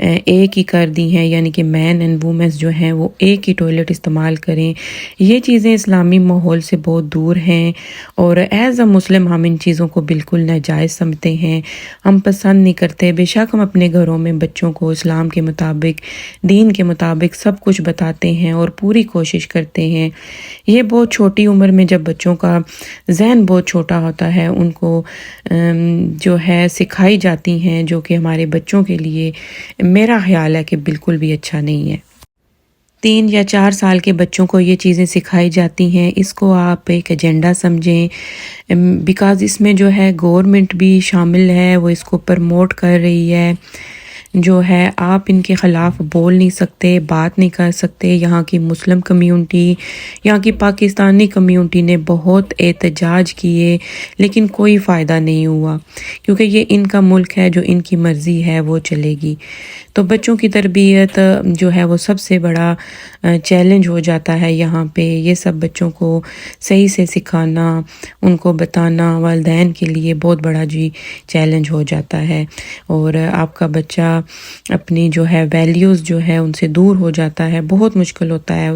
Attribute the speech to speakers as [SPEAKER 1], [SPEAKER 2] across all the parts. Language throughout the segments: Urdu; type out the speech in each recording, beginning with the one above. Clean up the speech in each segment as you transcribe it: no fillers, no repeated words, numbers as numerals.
[SPEAKER 1] ایک ہی کر دی ہیں، یعنی کہ مین اینڈ وومنس جو ہیں وہ ایک ہی ٹوائلٹ استعمال کریں، یہ چیزیں اسلامی ماحول سے بہت دور ہیں، اور ایز اے مسلم ہم ان چیزوں کو بالکل ناجائز سمجھتے ہیں، ہم پسند نہیں کرتے۔ بے شک ہم اپنے گھروں میں بچوں کو اسلام کے مطابق، دین کے مطابق سب کچھ بتاتے ہیں اور پوری کوشش کرتے ہیں۔ یہ بہت چھوٹی عمر میں جب بچوں کا ذہن بہت چھوٹا ہوتا ہے، ان کو جو ہے سکھائی جاتی ہیں، جو کہ ہمارے بچوں کے لیے میرا خیال ہے کہ بالکل بھی اچھا نہیں ہے۔ 3 یا 4 سال کے بچوں کو یہ چیزیں سکھائی جاتی ہیں، اس کو آپ ایک ایجنڈا سمجھیں، بیکاز اس میں جو ہے گورنمنٹ بھی شامل ہے، وہ اس کو پرموٹ کر رہی ہے، جو ہے آپ ان کے خلاف بول نہیں سکتے، بات نہیں کر سکتے۔ یہاں کی مسلم کمیونٹی، یہاں کی پاکستانی کمیونٹی نے بہت احتجاج کیے، لیکن کوئی فائدہ نہیں ہوا، کیونکہ یہ ان کا ملک ہے، جو ان کی مرضی ہے وہ چلے گی۔ تو بچوں کی تربیت جو ہے وہ سب سے بڑا چیلنج ہو جاتا ہے یہاں پہ، یہ سب بچوں کو صحیح سے سکھانا، ان کو بتانا والدین کے لیے بہت بڑا چیلنج ہو جاتا ہے، اور آپ کا بچہ اپنی جو ہے ویلیوز جو ہے ان سے دور ہو جاتا ہے، بہت مشکل ہوتا ہے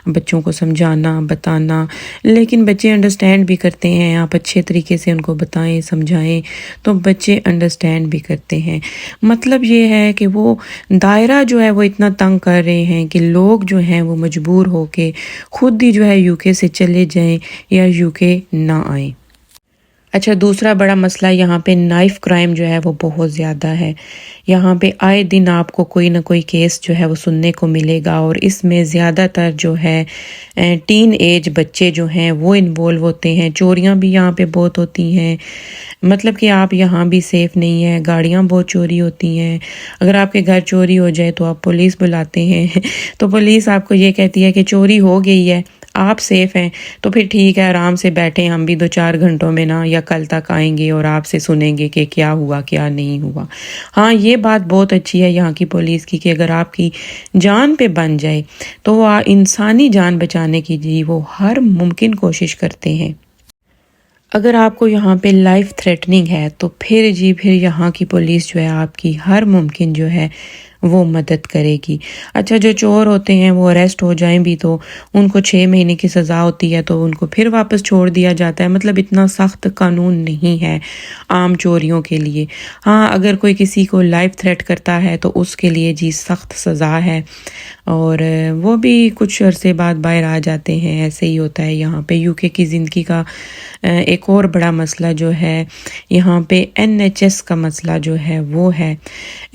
[SPEAKER 1] بچوں کو سمجھانا بتانا، لیکن بچے انڈرسٹینڈ بھی کرتے ہیں، آپ اچھے طریقے سے ان کو بتائیں سمجھائیں تو بچے انڈرسٹینڈ بھی کرتے ہیں۔ مطلب یہ ہے کہ وہ دائرہ جو ہے وہ اتنا تنگ کر رہے ہیں کہ لوگ جو ہیں وہ مجبور ہو کے خود ہی جو ہے UK سے چلے جائیں یا UK نہ آئیں۔ اچھا، دوسرا بڑا مسئلہ یہاں پہ نائف کرائم جو ہے وہ بہت زیادہ ہے۔ یہاں پہ آئے دن آپ کو کوئی نہ کوئی کیس جو ہے وہ سننے کو ملے گا، اور اس میں زیادہ تر جو ہے ٹین ایج بچے جو ہیں وہ انوالو ہوتے ہیں۔ چوریاں بھی یہاں پہ بہت ہوتی ہیں، مطلب کہ آپ یہاں بھی سیف نہیں ہیں، گاڑیاں بہت چوری ہوتی ہیں۔ اگر آپ کے گھر چوری ہو جائے تو آپ پولیس بلاتے ہیں تو پولیس آپ کو یہ کہتی ہے کہ چوری ہو گئی ہے، آپ سیف ہیں، تو پھر ٹھیک ہے، آرام سے بیٹھیں، ہم بھی 2-4 گھنٹوں میں نا یا کل تک آئیں گے اور آپ سے سنیں گے کہ کیا ہوا کیا نہیں ہوا۔ ہاں، یہ بات بہت اچھی ہے یہاں کی پولیس کی کہ اگر آپ کی جان پہ بن جائے تو وہ انسانی جان بچانے کی وہ ہر ممکن کوشش کرتے ہیں۔ اگر آپ کو یہاں پہ لائف تھریٹننگ ہے تو پھر یہاں کی پولیس جو ہے آپ کی ہر ممکن جو ہے وہ مدد کرے گی۔ اچھا، جو چور ہوتے ہیں وہ اریسٹ ہو جائیں بھی تو ان کو 6 مہینے کی سزا ہوتی ہے، تو ان کو پھر واپس چھوڑ دیا جاتا ہے، مطلب اتنا سخت قانون نہیں ہے عام چوریوں کے لیے۔ ہاں، اگر کوئی کسی کو لائف تھریٹ کرتا ہے تو اس کے لیے سخت سزا ہے، اور وہ بھی کچھ عرصے بعد باہر آ جاتے ہیں، ایسے ہی ہوتا ہے یہاں پہ۔ UK کی زندگی کا ایک اور بڑا مسئلہ جو ہے یہاں پہ NHS کا مسئلہ جو ہے وہ ہے۔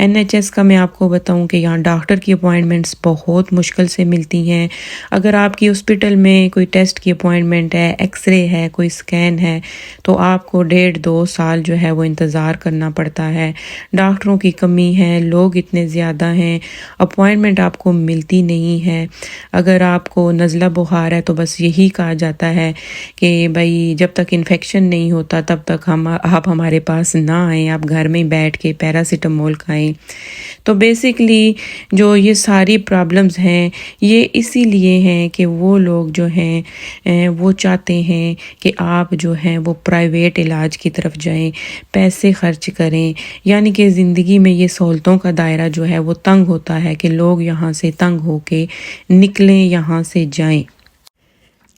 [SPEAKER 1] NHS کا میں آپ کو بتاؤں کہ یہاں ڈاکٹر کی اپوائنٹمنٹس بہت مشکل سے ملتی ہیں۔ اگر آپ کی ہاسپٹل میں کوئی ٹیسٹ کی اپوائنٹمنٹ ہے، ایکس رے ہے، کوئی سکین ہے، تو آپ کو 1.5-2 سال جو ہے وہ انتظار کرنا پڑتا ہے۔ ڈاکٹروں کی کمی ہے، لوگ اتنے زیادہ ہیں، اپوائنٹمنٹ آپ کو ملتی نہیں ہے۔ اگر آپ کو نزلہ بخار ہے تو بس یہی کہا جاتا ہے کہ بھائی جب تک انفیکشن نہیں ہوتا تب تک آپ ہمارے پاس نہ آئیں، آپ گھر میں بیٹھ کے پیراسیٹامول کھائیں۔ تو بیسکلی جو یہ ساری پرابلمز ہیں یہ اسی لیے ہیں کہ وہ لوگ جو ہیں وہ چاہتے ہیں کہ آپ جو ہیں وہ پرائیویٹ علاج کی طرف جائیں، پیسے خرچ کریں، یعنی کہ زندگی میں یہ سہولتوں کا دائرہ جو ہے وہ تنگ ہوتا ہے کہ لوگ یہاں سے تنگ ہو کے نکلیں، یہاں سے جائیں۔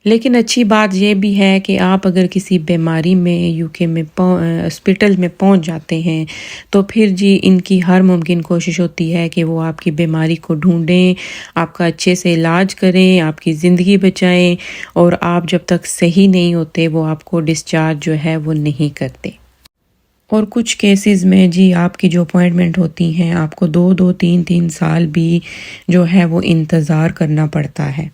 [SPEAKER 1] لیکن اچھی بات یہ بھی ہے کہ آپ اگر کسی بیماری میں UK میں ہاسپٹل میں پہنچ جاتے ہیں تو پھر ان کی ہر ممکن کوشش ہوتی ہے کہ وہ آپ کی بیماری کو ڈھونڈیں، آپ کا اچھے سے علاج کریں، آپ کی زندگی بچائیں، اور آپ جب تک صحیح نہیں ہوتے وہ آپ کو ڈسچارج جو ہے وہ نہیں کرتے۔ اور کچھ کیسز میں آپ کی جو اپوائنٹمنٹ ہوتی ہیں آپ کو 2-3 سال بھی جو ہے وہ انتظار کرنا پڑتا ہے۔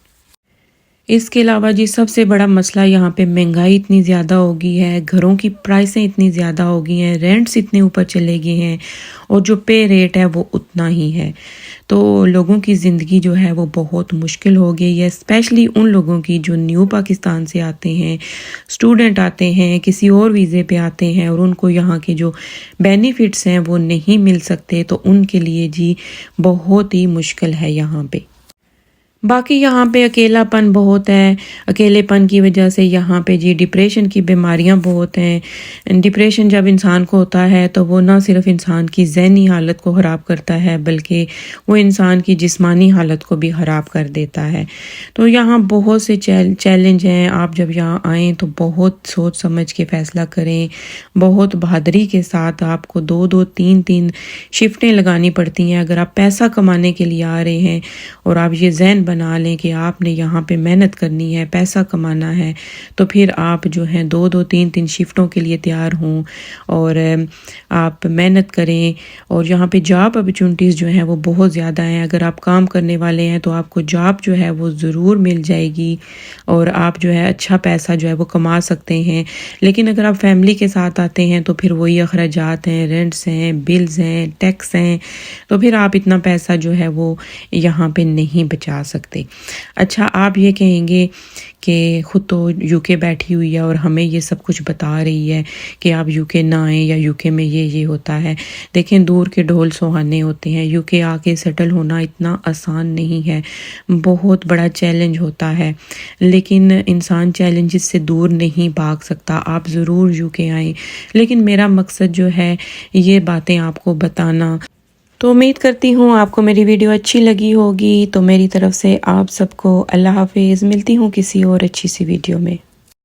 [SPEAKER 1] اس کے علاوہ سب سے بڑا مسئلہ یہاں پہ مہنگائی اتنی زیادہ ہو گئی ہے، گھروں کی پرائسیں اتنی زیادہ ہو گئی ہیں، رینٹس اتنے اوپر چلے گئے ہیں، اور جو پے ریٹ ہے وہ اتنا ہی ہے، تو لوگوں کی زندگی جو ہے وہ بہت مشکل ہو گئی ہے، اسپیشلی ان لوگوں کی جو نیو پاکستان سے آتے ہیں، اسٹوڈنٹ آتے ہیں، کسی اور ویزے پہ آتے ہیں، اور ان کو یہاں کے جو بینیفٹس ہیں وہ نہیں مل سکتے، تو ان کے لیے بہت ہی مشکل ہے یہاں پہ۔ باقی یہاں پہ اکیلا پن بہت ہے، اکیلے پن کی وجہ سے یہاں پہ جی ڈپریشن کی بیماریاں بہت ہیں۔ ڈپریشن جب انسان کو ہوتا ہے تو وہ نہ صرف انسان کی ذہنی حالت کو خراب کرتا ہے بلکہ وہ انسان کی جسمانی حالت کو بھی خراب کر دیتا ہے۔ تو یہاں بہت سے چیلنج ہیں، آپ جب یہاں آئیں تو بہت سوچ سمجھ کے فیصلہ کریں، بہت بہادری کے ساتھ آپ کو 2 3 شفٹیں لگانی پڑتی ہیں۔ اگر آپ پیسہ کمانے کے لیے آ رہے ہیں اور آپ یہ ذہن بنا لیں کہ آپ نے یہاں پہ محنت کرنی ہے، پیسہ کمانا ہے، تو پھر آپ جو ہیں 2 3 شفٹوں کے لیے تیار ہوں اور آپ محنت کریں۔ اور یہاں پہ جاب اپرچونٹیز جو ہیں وہ بہت زیادہ ہیں، اگر آپ کام کرنے والے ہیں تو آپ کو جاب جو ہے وہ ضرور مل جائے گی اور آپ جو ہے اچھا پیسہ جو ہے وہ کما سکتے ہیں۔ لیکن اگر آپ فیملی کے ساتھ آتے ہیں تو پھر وہی اخراجات ہیں، رینٹس ہیں، بلز ہیں، ٹیکس ہیں، تو پھر آپ اتنا پیسہ جو ہے وہ یہاں پہ نہیں بچا سکتے۔ اچھا، آپ یہ کہیں گے کہ خود تو یو کے بیٹھی ہوئی ہے اور ہمیں یہ سب کچھ بتا رہی ہے کہ آپ یو کے نہ آئیں یا یو کے میں یہ ہوتا ہے۔ دیکھیں، دور کے ڈھول سہانے ہوتے ہیں، یو کے آ کے سیٹل ہونا اتنا آسان نہیں ہے، بہت بڑا چیلنج ہوتا ہے، لیکن انسان چیلنجز سے دور نہیں بھاگ سکتا۔ آپ ضرور یو کے آئیں، لیکن میرا مقصد جو ہے یہ باتیں آپ کو بتانا۔ تو امید کرتی ہوں آپ کو میری ویڈیو اچھی لگی ہوگی، تو میری طرف سے آپ سب کو اللہ حافظ، ملتی ہوں کسی اور اچھی سی ویڈیو میں۔